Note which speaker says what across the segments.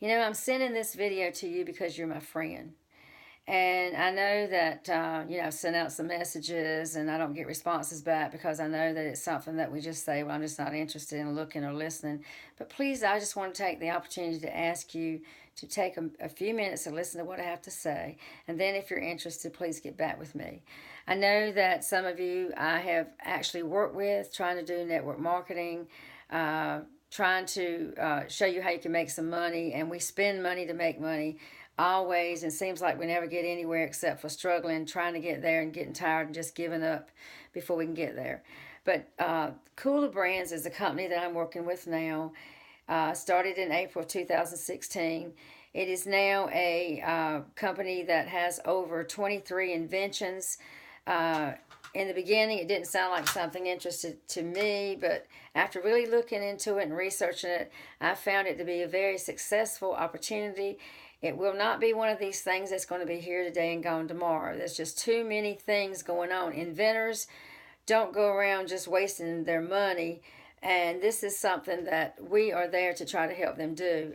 Speaker 1: I'm sending this video to you because you're my friend. And I know that, I've sent out some messages and I don't get responses back because I know that it's something that we just say, well, I'm just not interested in looking or listening. But please, I just want to take the opportunity to ask you to take a few minutes to listen to what I have to say. And then if you're interested, please get back with me. I know that some of you I have actually worked with trying to do network marketing. Trying to show you how you can make some money, and we spend money to make money always, and it seems like we never get anywhere except for struggling, trying to get there and getting tired and just giving up before we can get there. But Kulabrands is a company that I'm working with now. Started in April of 2016. It is now a company that has over 23 inventions. In the beginning, it didn't sound like something interested to me, but after really looking into it and researching it, I found it to be a very successful opportunity. It will not be one of these things that's going to be here today and gone tomorrow. There's just too many things going on. Inventors don't go around just wasting their money, and this is something that we are there to try to help them do.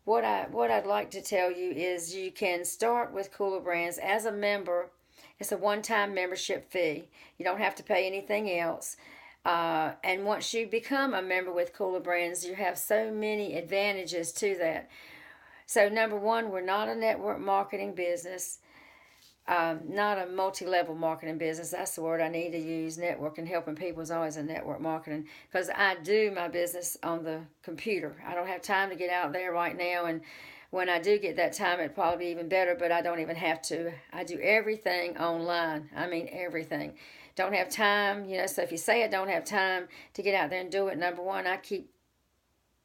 Speaker 1: What I'd like to tell you is you can start with Cooler Brands as a member. It's a one-time membership fee. You don't have to pay anything else. And once you become a member with Cooler Brands, you have so many advantages to that. So number one, we're not a network marketing business, not a multi-level marketing business. That's the word I need to use. Network and helping people is always a network marketing, because I do my business on the computer. I don't have time to get out there right now, and when I do get that time, it'd probably be even better, but I don't even have to. I do everything online. I mean, everything. Don't have time, so if you say I don't have time to get out there and do it, number one, I keep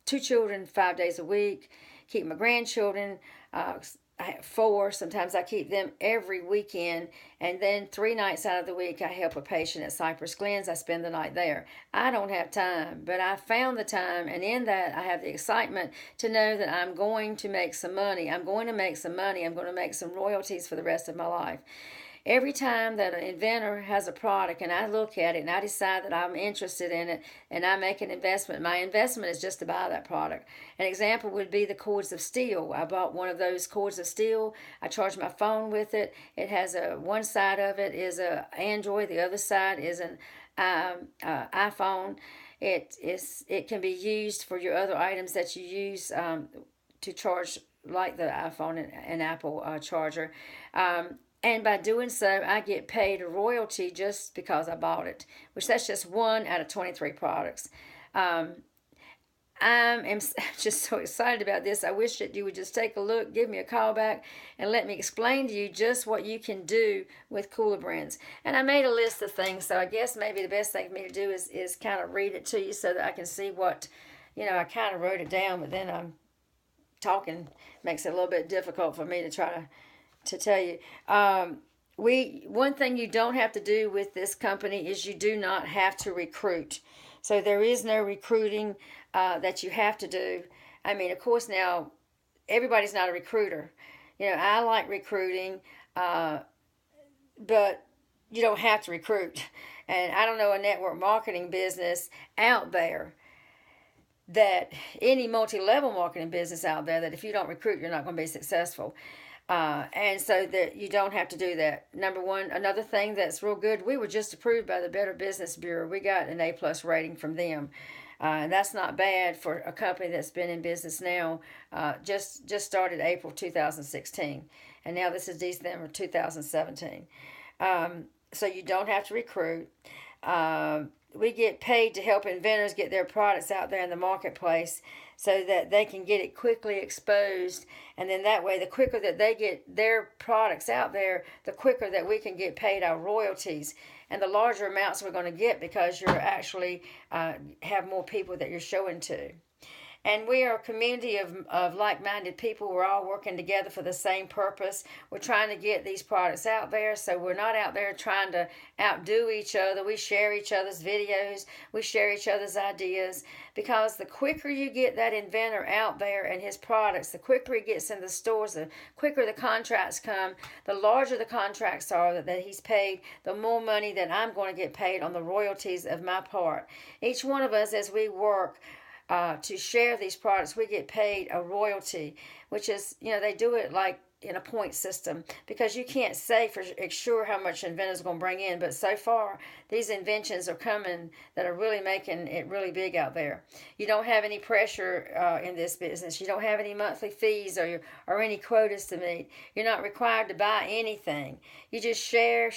Speaker 1: 2 children 5 days a week, keep my grandchildren, I have 4. Sometimes I keep them every weekend. And then 3 nights out of the week, I help a patient at Cypress Glens. I spend the night there. I don't have time, but I found the time. And in that, I have the excitement to know that I'm going to make some money. I'm going to make some money. I'm going to make some royalties for the rest of my life. Every time that an inventor has a product and I look at it and I decide that I'm interested in it and I make an investment, my investment is just to buy that product. An example would be the cords of steel. I bought one of those cords of steel. I charge my phone with it. It has one side of it is a Android, the other side is an iPhone. It can be used for your other items that you use to charge, like the iPhone and Apple charger. And by doing so, I get paid a royalty just because I bought it, which that's just 1 out of 23 products. I'm just so excited about this. I wish that you would just take a look, give me a call back, and let me explain to you just what you can do with Cooler Brands. And I made a list of things, so I guess maybe the best thing for me to do is kind of read it to you so that I can see what, I kind of wrote it down, but then I'm talking makes it a little bit difficult for me to try to tell you. One thing you don't have to do with this company is you do not have to recruit. So there is no recruiting that you have to do. I mean, of course, now everybody's not a recruiter. I like recruiting, but you don't have to recruit. And I don't know a network marketing business out there, that any multi-level marketing business out there, that if you don't recruit, you're not going to be successful. And so that you don't have to do that. Number one, another thing that's real good, we were just approved by the Better Business Bureau. We got an A+ rating from them. And that's not bad for a company that's been in business now, just started April 2016. And now this is December 2017. So you don't have to recruit. We get paid to help inventors get their products out there in the marketplace so that they can get it quickly exposed. And then that way, the quicker that they get their products out there, the quicker that we can get paid our royalties. And the larger amounts we're going to get because you're actually have more people that you're showing to. And we are a community of like-minded people. We're all working together for the same purpose. We're trying to get these products out there, so we're not out there trying to outdo each other. We share each other's videos. We share each other's ideas, because the quicker you get that inventor out there and his products, the quicker he gets in the stores, the quicker the contracts come, the larger the contracts are that he's paid, the more money that I'm going to get paid on the royalties of my part. Each one of us, as we work, to share these products, we get paid a royalty, which is, they do it like in a point system, because you can't say for sure how much inventors are going to bring in, but so far these inventions are coming that are really making it really big out there. You don't have any pressure in this business. You don't have any monthly fees or any quotas to meet. You're not required to buy anything. You just share.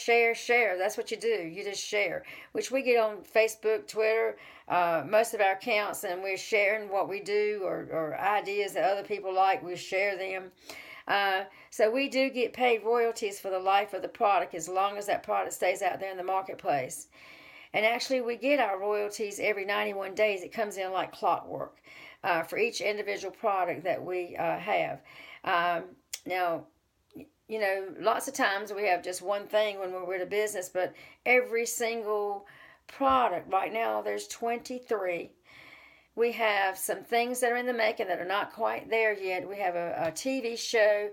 Speaker 1: That's what you do. You just share, which we get on Facebook, Twitter, most of our accounts, and we're sharing what we do or ideas that other people like. We share them. So we do get paid royalties for the life of the product as long as that product stays out there in the marketplace. And actually, we get our royalties every 91 days. It comes in like clockwork for each individual product that we have. Now, lots of times we have just one thing when we're in a business, but every single product, right now there's 23. We have some things that are in the making that are not quite there yet. We have a TV show,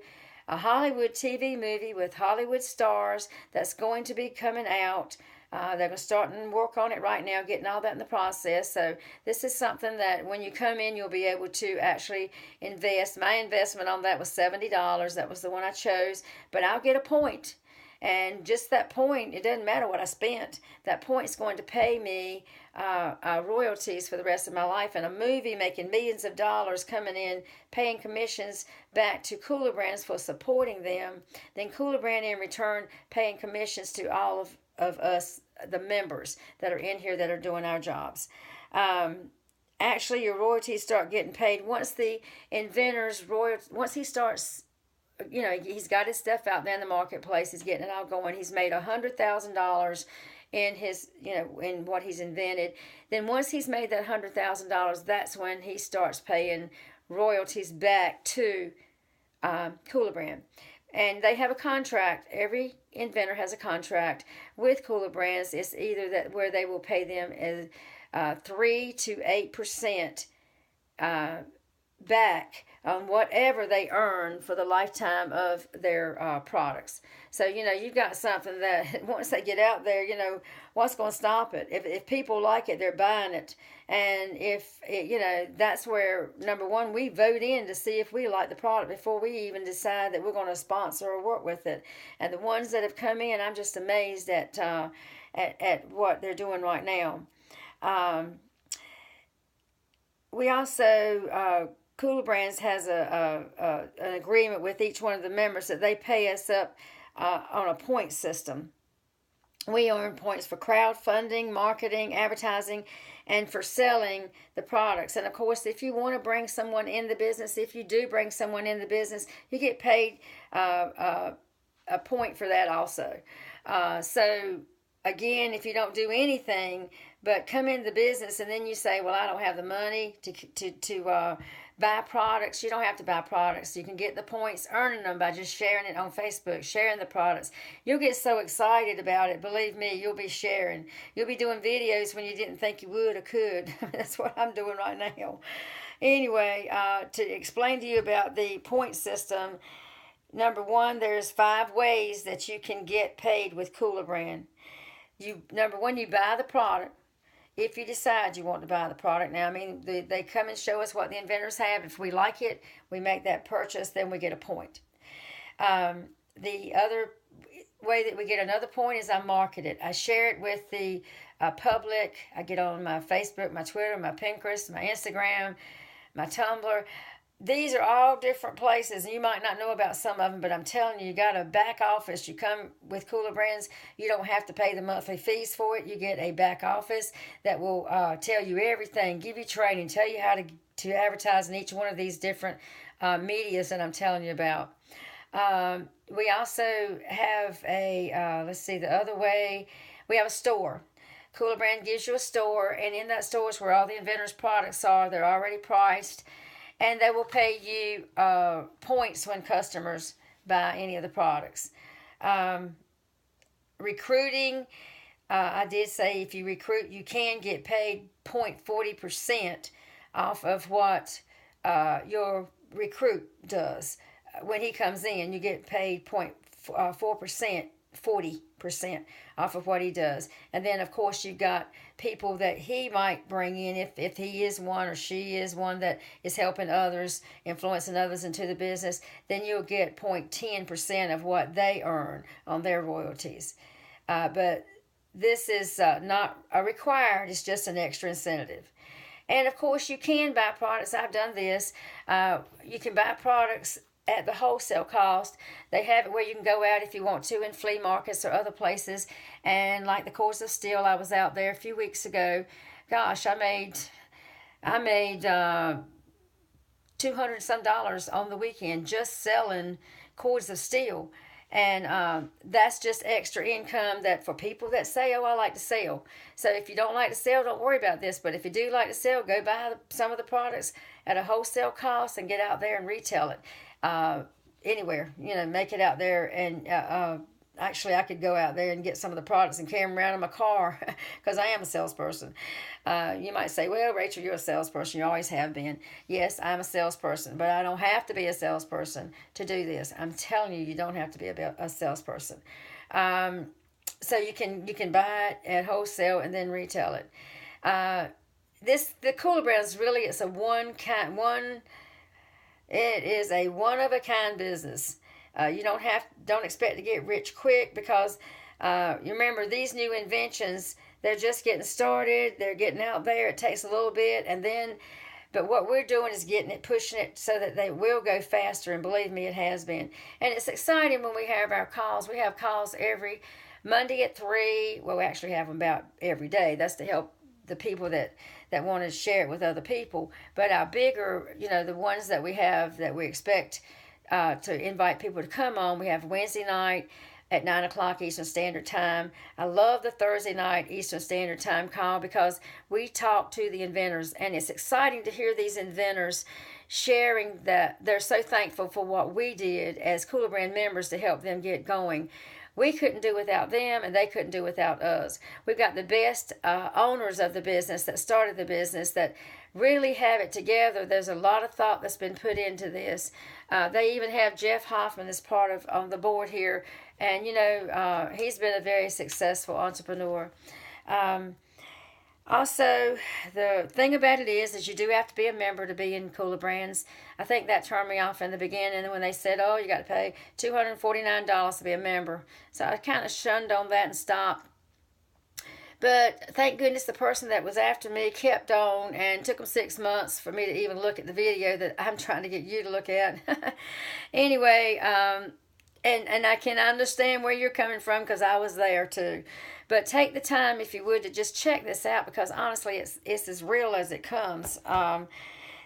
Speaker 1: a Hollywood TV movie with Hollywood stars that's going to be coming out. They're going to start and work on it right now, getting all that in the process. So this is something that when you come in, you'll be able to actually invest. My investment on that was $70. That was the one I chose. But I'll get a point. And just that point, it doesn't matter what I spent. That point's going to pay me royalties for the rest of my life. And a movie making millions of dollars coming in, paying commissions back to Kulabrands for supporting them. Then Kulabrand in return paying commissions to all of us, the members that are in here that are doing our jobs. Actually, your royalties start getting paid once the inventor's once he starts. He's got his stuff out there in the marketplace. He's getting it all going. He's made $100,000 in his, in what he's invented. Then once he's made that $100,000, that's when he starts paying royalties back to Kulabrand. And they have a contract. Every inventor has a contract with Kulabrands. It's either that where they will pay them as 3 to 8% back on whatever they earn for the lifetime of their products. So, you've got something that once they get out there, what's going to stop it? If people like it, they're buying it. And if, that's where, number one, we vote in to see if we like the product before we even decide that we're going to sponsor or work with it. And the ones that have come in, I'm just amazed at what they're doing right now. We also... Kulabrands has an agreement with each one of the members that they pay us up on a point system. We earn points for crowdfunding, marketing, advertising, and for selling the products. And of course, if you want to bring someone in the business, if you do bring someone in the business, you get paid a point for that also. So again, if you don't do anything but come into the business and then you say, well, I don't have the money to buy products. You don't have to buy products. You can get the points earning them by just sharing it on Facebook, sharing the products. You'll get so excited about it. Believe me, you'll be sharing. You'll be doing videos when you didn't think you would or could. That's what I'm doing right now. Anyway, to explain to you about the point system, number one, there's 5 ways that you can get paid with Kulabrand. Number one, you buy the product. If you decide you want to buy the product. Now, they come and show us what the inventors have. If we like it, we make that purchase, then we get a point. The other way that we get another point is I market it. I share it with the public. I get on my Facebook, my Twitter, my Pinterest, my Instagram, my Tumblr. These are all different places, and you might not know about some of them, but I'm telling you, you got a back office. You come with Kulabrands, you don't have to pay the monthly fees for it. You get a back office that will tell you everything, give you training, tell you how to advertise in each one of these different medias that I'm telling you about. We also have the other way, we have a store. Kulabrand gives you a store, and in that store is where all the inventors' products are. They're already priced. And they will pay you points when customers buy any of the products. Recruiting, I did say if you recruit, you can get paid 0.40% off of what your recruit does. When he comes in, you get paid 0.4% 40% off of what he does. And then, of course, you've got people that he might bring in if he is one or she is one that is helping others, influencing others into the business, then you'll get 0.10% of what they earn on their royalties. But this is not a required, it's just an extra incentive. And of course, you can buy products. I've done this. You can buy products at the wholesale cost. They have it where you can go out if you want to in flea markets or other places. And like the Cords of Steel, I was out there a few weeks ago. Gosh, I made $200 some on the weekend just selling cords of steel. And that's just extra income that for people that say, oh, I like to sell. So if you don't like to sell, don't worry about this. But if you do like to sell, go buy some of the products at a wholesale cost and get out there and retail it anywhere. Make it out there. And actually, I could go out there and get some of the products and carry them around in my car because I am a salesperson. You might say, well, Rachel, you're a salesperson. You always have been. Yes, I'm a salesperson, but I don't have to be a salesperson to do this. I'm telling you, you don't have to be a salesperson. So you can buy it at wholesale and then retail it. The Kulabrands really is it is a one of a kind business. You don't expect to get rich quick because you remember these new inventions, they're just getting started, they're getting out there, it takes a little bit, but what we're doing is pushing it so that they will go faster, and believe me, it has been. And it's exciting when we have our calls. We have calls every Monday at 3. Well, we actually have them about every day. That's to help the people that want to share it with other people. But our bigger, the ones that we have that we expect to invite people to come on, we have Wednesday night at 9 o'clock Eastern Standard Time. I love the Thursday night Eastern Standard Time call because we talk to the inventors, and it's exciting to hear these inventors sharing that they're so thankful for what we did as Kulabrand members to help them get going. We couldn't do without them, and they couldn't do without us. We've got the best owners of the business that started the business that really have it together. There's a lot of thought that's been put into this. They even have Jeff Hoffman as part of on the board here, and he's been a very successful entrepreneur. Also, the thing about it is you do have to be a member to be in Kulabrands. I think that turned me off in the beginning when they said, oh, you got to pay $249 to be a member. So I kind of shunned on that and stopped. But thank goodness the person that was after me kept on, and it took them 6 months for me to even look at the video that I'm trying to get you to look at. Anyway, and I can understand where you're coming from because I was there too. But take the time, if you would, to just check this out because honestly, it's as real as it comes.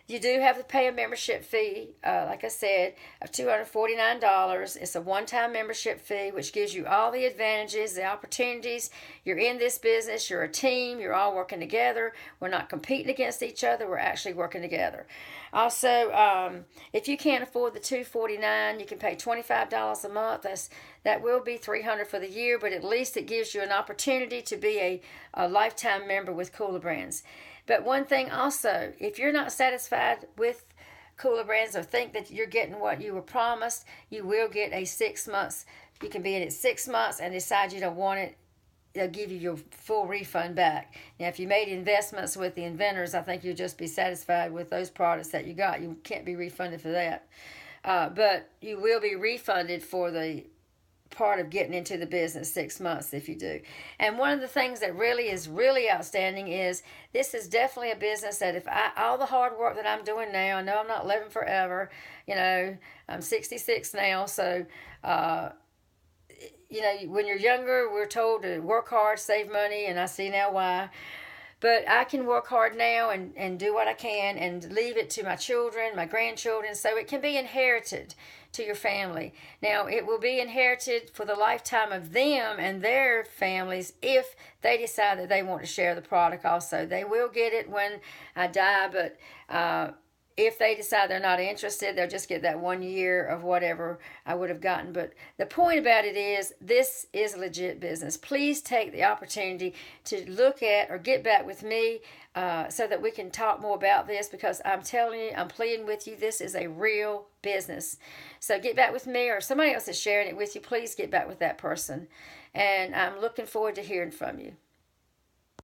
Speaker 1: You do have to pay a membership fee, like I said, of $249. It's a one-time membership fee, which gives you all the advantages, the opportunities. You're in this business. You're a team. You're all working together. We're not competing against each other. We're actually working together. Also, if you can't afford the $249, you can pay $25 a month. That will be $300 for the year, but at least it gives you an opportunity to be a lifetime member with Kulabrands. But one thing also, if you're not satisfied with Kulabrands or think that you're getting what you were promised, you will get a 6 months. You can be in it 6 months and decide you don't want it. They'll give you your full refund back. Now, if you made investments with the inventors, I think you'll just be satisfied with those products that you got. You can't be refunded for that. But you will be refunded for the part of getting into the business 6 months if you do. And one of the things that is really outstanding is this is definitely a business that all the hard work that I'm doing now, I know I'm not living forever, I'm 66 now, so when you're younger, we're told to work hard, save money, and I see now why. But I can work hard now and do what I can and leave it to my children, my grandchildren, so it can be inherited to your family. Now, it will be inherited for the lifetime of them and their families if they decide that they want to share the product also. They will get it when I die, but if they decide they're not interested, they'll just get that 1 year of whatever I would have gotten. But the point about it is, this is legit business. Please take the opportunity to look at or get back with me so that we can talk more about this, because I'm telling you, I'm pleading with you, this is a real business. So get back with me, or if somebody else is sharing it with you, please get back with that person. And I'm looking forward to hearing from you.